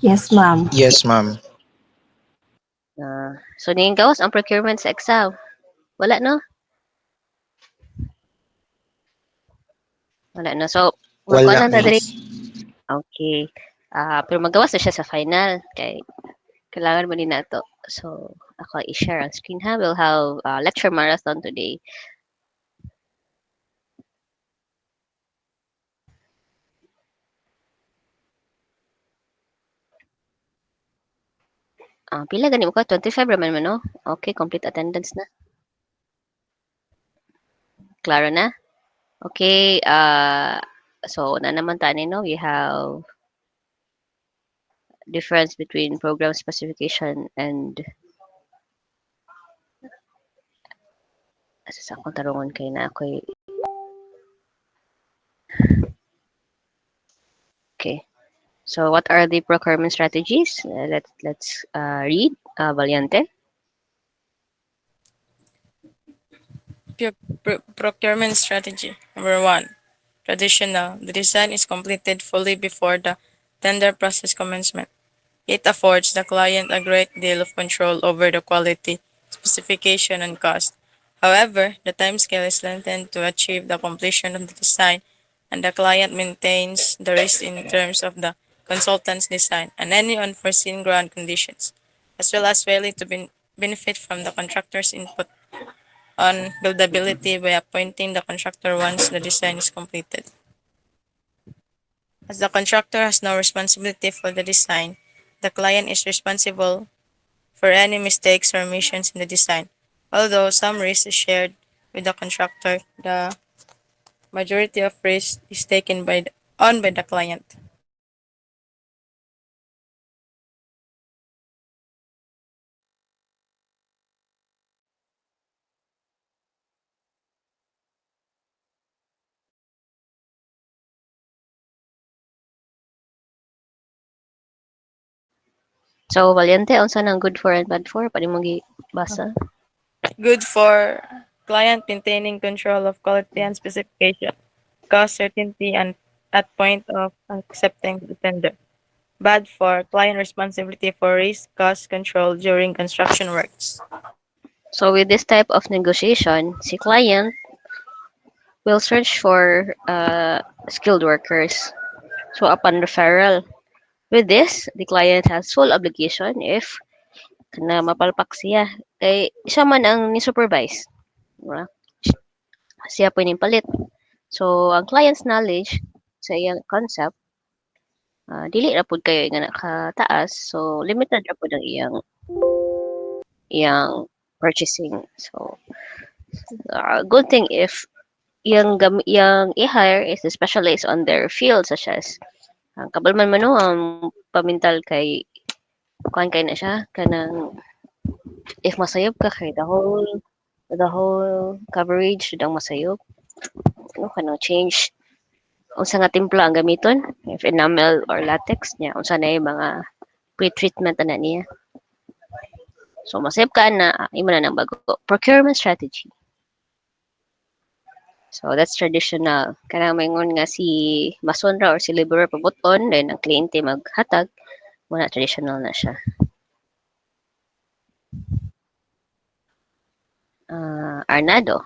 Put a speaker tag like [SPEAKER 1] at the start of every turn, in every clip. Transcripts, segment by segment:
[SPEAKER 1] Yes, ma'am.
[SPEAKER 2] Yes, ma'am.
[SPEAKER 3] So ning gawas ang procurement sa Excel. Wala no? Wala na. So magkuha
[SPEAKER 2] Wala,
[SPEAKER 3] lang ta diri.
[SPEAKER 2] miss.
[SPEAKER 3] Okay. Pero magawas na siya sa final kay kailangan mo din nato. So ako i-share ang screen ha. We'll have lecture marathon today. Pila gani mo ka? 25 raman man no? Okay, complete attendance na. Klaro na? Okay, so na naman tani no, we have difference between program specification and sa akong tarungon kay na ako'y okay. So what are the procurement strategies? Let's read Valiente.
[SPEAKER 4] Procurement strategy. Number one, traditional. The design is completed fully before the tender process commencement. It affords the client a great deal of control over the quality, specification, and cost. However, the timescale is lengthened to achieve the completion of the design, and the client maintains the risk in terms of the consultant's design and any unforeseen ground conditions, as well as failing to benefit from the contractor's input on buildability by appointing the contractor once the design is completed. As the contractor has no responsibility for the design, the client is responsible for any mistakes or omissions in the design. Although some risk is shared with the contractor, the majority of risk is taken on by the client.
[SPEAKER 3] So Valiente, unsa nang good for and bad for? Pwede mo basa.
[SPEAKER 4] Good for client maintaining control of quality and specification, cost certainty, and at point of accepting the tender. Bad for client responsibility for risk cost control during construction works.
[SPEAKER 3] So with this type of negotiation, si client will search for skilled workers. So upon referral, with this, the client has full obligation if kana mapalpak siya. Kay siya man ang ni-supervise. Diba? Siya po yung palit. So, ang client's knowledge sa iyang concept, dili ra pud kayo nga nakataas. So, limited ra pud ang iyang purchasing. So, good thing if yung i-hire is specialized on their field such as ang kabalman man no, ang pamintal kay kuan kay na siya kanang if masayop ka kay the whole coverage dang masayop no kanang change unsa nga timpla ang gamiton if enamel or latex niya unsa na yung mga pre-treatment na niya so masayop ka na imo na nang bago procurement strategy. So that's traditional. Kanang maingon nga si mason ra or si laborer pabuton then ang kliyente maghatag muna traditional na siya. Arnado.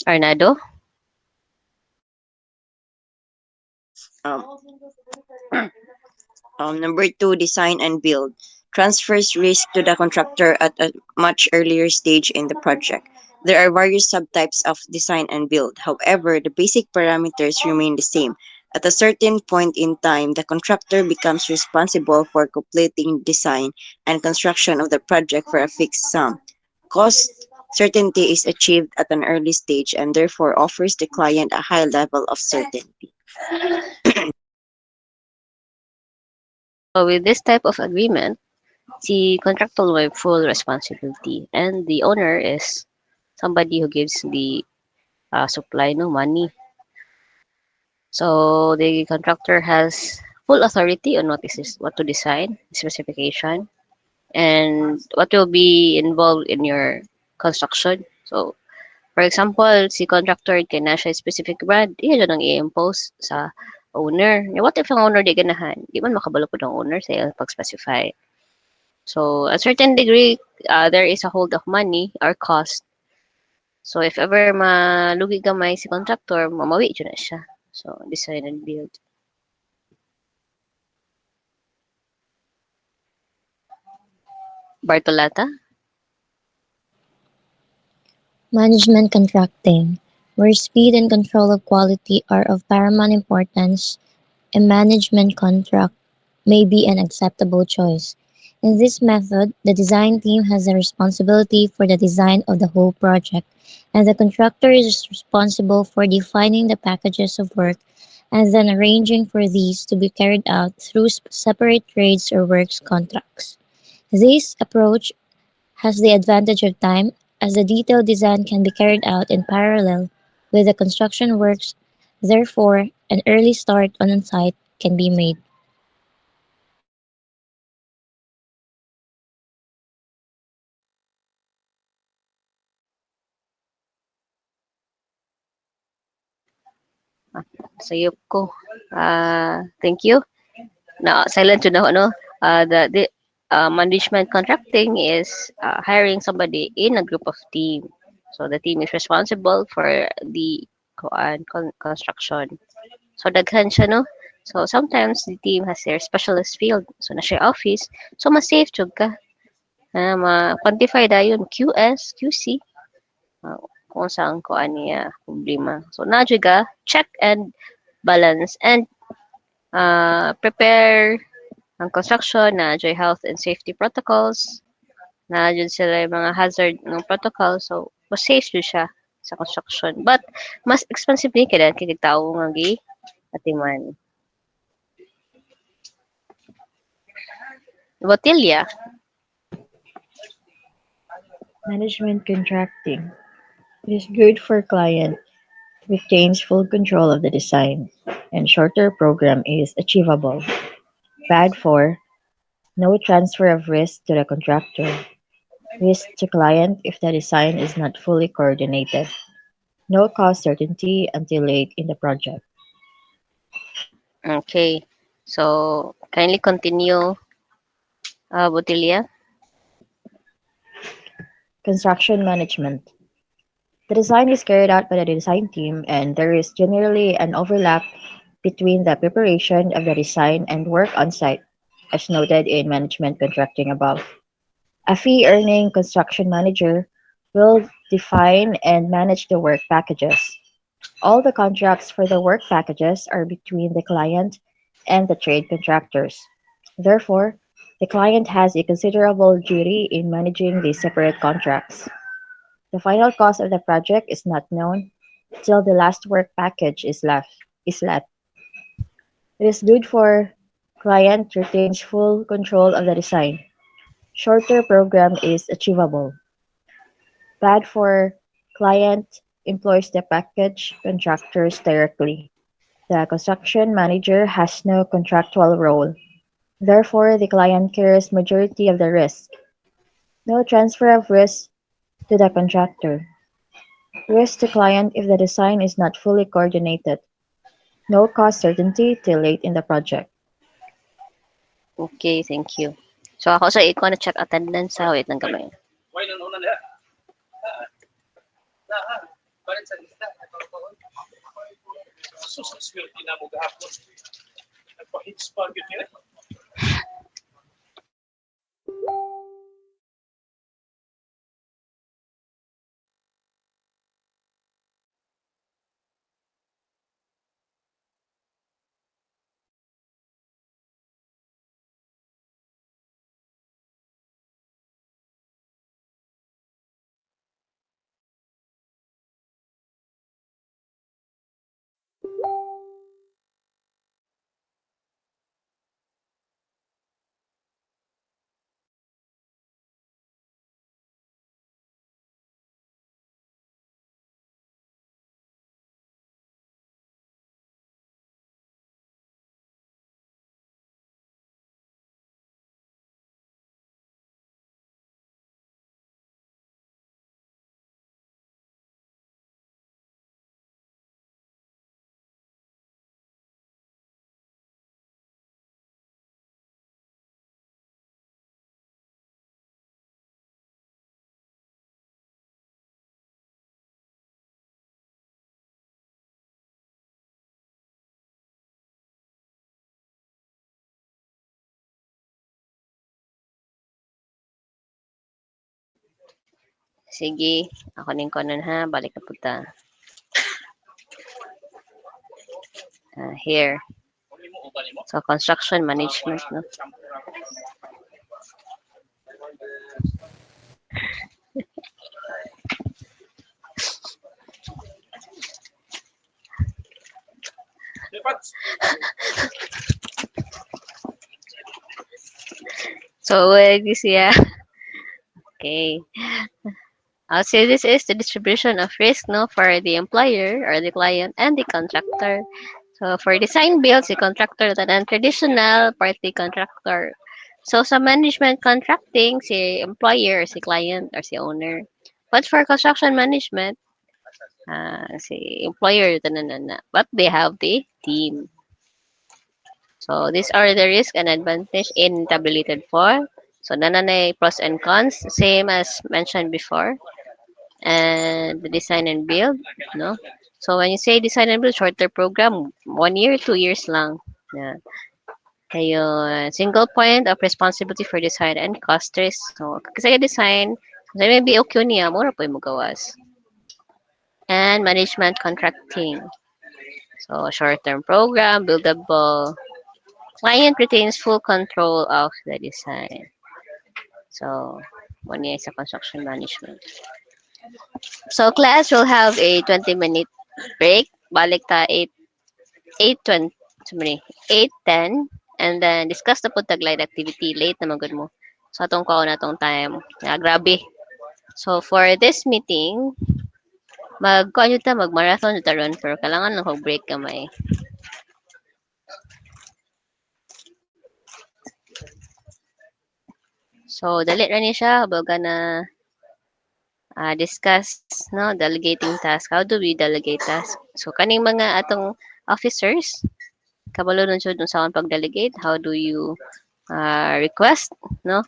[SPEAKER 3] Arnado?
[SPEAKER 5] Um, Number two, design and build. Transfers risk to the contractor at a much earlier stage in the project. There are various subtypes of design and build. However, the basic parameters remain the same. At a certain point in time, the contractor becomes responsible for completing design and construction of the project for a fixed sum. Cost certainty is achieved at an early stage and therefore offers the client a high level of certainty.
[SPEAKER 3] So with this type of agreement, the contractor will have full responsibility and the owner is somebody who gives the supply no money. So the contractor has full authority on what to design, specification, and what will be involved in your construction. So For example, si contractor kaya siya specific brand, iya dyan ang i-impose sa owner. What if ang owner di ganahan? Di man makabalo po ng owner sa iyang pag-specify. So, a certain degree, there is a hold of money or cost. So, if ever malugi gamay si contractor, mamawi dyan na siya. So, design and build. Bartolata?
[SPEAKER 1] Management contracting, where speed and control of quality are of paramount importance, a management contract may be an acceptable choice. In this method, the design team has the responsibility for the design of the whole project, and the contractor is responsible for defining the packages of work and then arranging for these to be carried out through separate trades or works contracts. This approach has the advantage of time, as the detailed design can be carried out in parallel with the construction works. Therefore, an early start on site can be made.
[SPEAKER 3] Sayop ko. Thank you. Now, silent yun ako, no? The management contracting is hiring somebody in a group of team. So, the team is responsible for the construction. So, daghan siya, no? So, sometimes the team has their specialist field. So, na siya office. So, mas safe jud ka. Ma-quantify da yun. QS, QC. Uh, kung saan ko niya problema. So, na jud ka, check and balance and prepare ang construction na joy health and safety protocols na jud sila yung mga hazard ng protocol so mas safe jud siya sa construction but mas expensive ni kada kay tao nga gi atiman botilya.
[SPEAKER 2] Management contracting. It is good for client retains full control of the design, and shorter program is achievable. Bad for no transfer of risk to the contractor, risk to client if the design is not fully coordinated, no cost certainty until late in the project.
[SPEAKER 3] Okay, so kindly continue, botilya.
[SPEAKER 2] Construction management. The design is carried out by the design team, and there is generally an overlap between the preparation of the design and work on site, as noted in management contracting above. A fee earning construction manager will define and manage the work packages. All the contracts for the work packages are between the client and the trade contractors. Therefore, the client has a considerable duty in managing these separate contracts. The final cost of the project is not known till the last work package is let. It is good for client retains full control of the design. Shorter program is achievable. Bad for client employs the package contractors directly. The construction manager has no contractual role. Therefore, the client carries majority of the risk. No transfer of risk to the contractor. Risk to client if the design is not fully coordinated. No cost certainty till late in the project.
[SPEAKER 3] Okay, thank you. So ako sa iko na check attendance sa wait lang gamay. Sige, ako ning konon ha, balik na punta. Here. So, construction management, no? So, this, yeah. Okay. So this is the distribution of risk, no, for the employer or the client and the contractor. So for design builds, the contractor the non-traditional party contractor. So sa management contracting, si employer or si client or si owner. But for construction management, si employer tanana. But they have the team. So these are the risk and advantage in tabulated form. So nananay pros and cons, same as mentioned before. And the design and build, no? So when you say design and build, shorter program, 1 year, 2 years lang. Yeah. Ayun, single point of responsibility for design and cost risk. So, kasi design, kasi maybe okay niya, mura po yung magawas. And management contracting. So, short-term program, buildable. Client retains full control of the design. So, 1 year sa construction management. So, class will have a 20-minute break. Balik ta 8:20, sorry, 8:10, and then discuss na po tag-light activity. Late naman good mo. So, atong kaon na tong time. Grabe. So, for this meeting, mag-kuan ta, mag-marathon ta ron, pero kailangan lang break kamay. So, dali ra ni siya, baga na discuss, no, delegating task. How do we delegate task? So, kaning mga atong officers, kabalo nun siya dun sa akong pag-delegate. How do you request, no?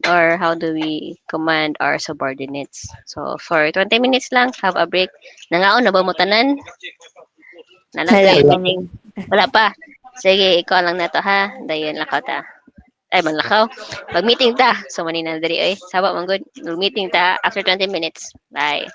[SPEAKER 3] Or how do we command our subordinates? So, for 20 minutes lang, have a break. Nangaon na ba mo tanan? Nalang to
[SPEAKER 1] Wala
[SPEAKER 3] yung
[SPEAKER 1] pa
[SPEAKER 3] meeting.
[SPEAKER 1] man.
[SPEAKER 3] Wala pa. Sige, ikaw lang na to ha. Dayon lakaw ta. Ay, manlakaw. Mag-meeting ta. So, manina diri ay. Saba man good. Mag-meeting ta after 20 minutes. Bye.